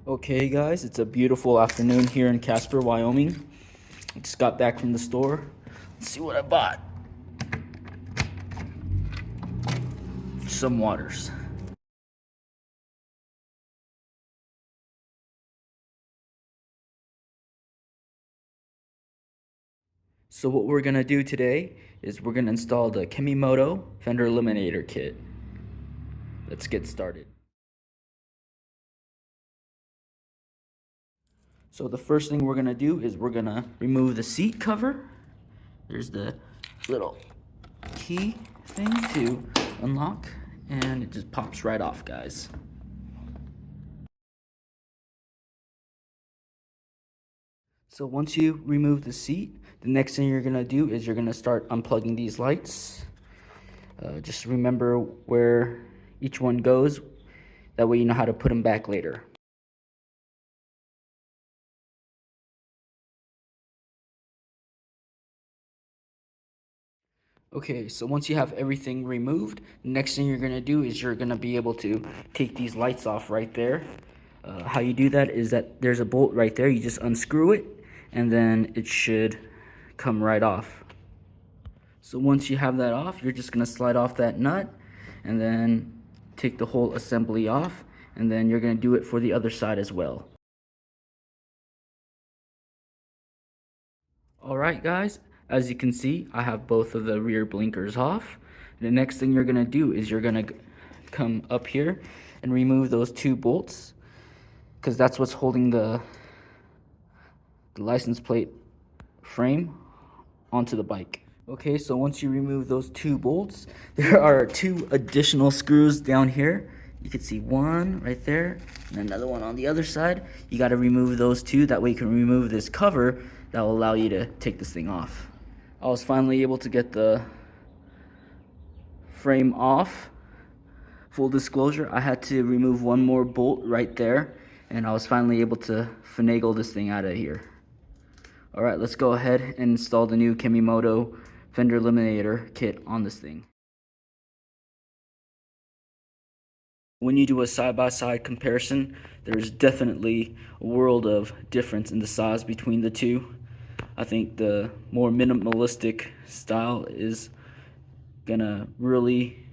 Okay guys, it's a beautiful afternoon here in Casper, Wyoming. I just got back from the store. Let's see what I bought. Some waters. So what we're gonna do today is we're gonna install the Kemimoto Fender Eliminator Kit. Let's get started. So the first thing we're gonna do is we're gonna remove the seat cover. There's the little key thing to unlock, and it just pops right off, guys. So once you remove the seat, the next thing you're gonna do is you're gonna start unplugging these lights. Just remember where each one goes. That way you know how to put them back later. Okay, so once you have everything removed, the next thing you're gonna do is you're gonna be able to take these lights off right there. How you do that is that there's a bolt right there. You just unscrew it, and then it should come right off. So once you have that off, you're just gonna slide off that nut, and then take the whole assembly off, and then you're gonna do it for the other side as well. Alright guys, as you can see, I have both of the rear blinkers off. The next thing you're gonna do is you're gonna come up here and remove those two bolts, because that's what's holding the license plate frame onto the bike. Okay, so once you remove those two bolts, there are two additional screws down here. You can see one right there and another one on the other side. You got to remove those two. That way you can remove this cover that will allow you to take this thing off. I was finally able to get the frame off. Full disclosure, I had to remove one more bolt right there, and I was finally able to finagle this thing out of here. All right, let's go ahead and install the new Kemimoto Fender Eliminator Kit on this thing. When you do a side-by-side comparison, there's definitely a world of difference in the size between the two. I think the more minimalistic style is gonna really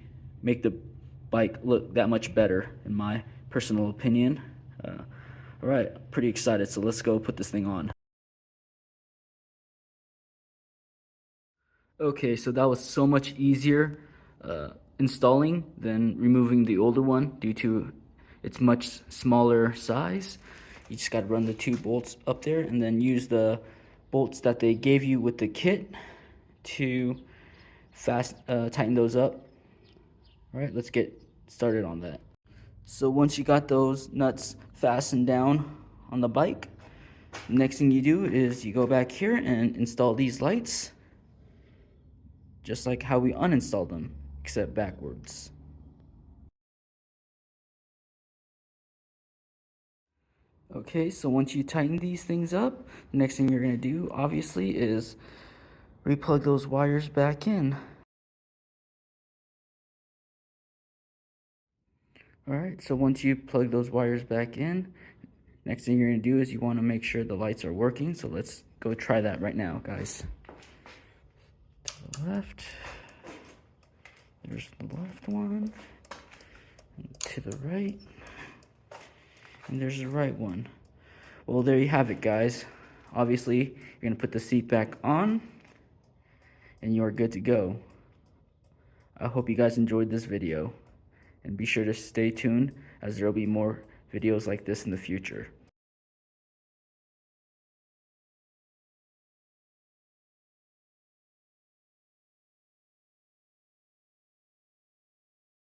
make the bike look that much better, in my personal opinion. All right, pretty excited, so let's go put this thing on. Okay, so that was so much easier installing than removing the older one due to its much smaller size. You just got to run the two bolts up there and then use the bolts that they gave you with the kit to tighten those up. All right, let's get started on that. So once you got those nuts fastened down on the bike, the next thing you do is you go back here and install these lights, just like how we uninstalled them, except backwards. Okay, so once you tighten these things up, the next thing you're going to do, obviously, is replug those wires back in. Alright, so once you plug those wires back in, next thing you're going to do is you want to make sure the lights are working. So let's go try that right now, guys. To the left. There's the left one. And to the right. And there's the right one. Well, there you have it, guys. Obviously, you're going to put the seat back on, and you are good to go. I hope you guys enjoyed this video, and be sure to stay tuned as there will be more videos like this in the future.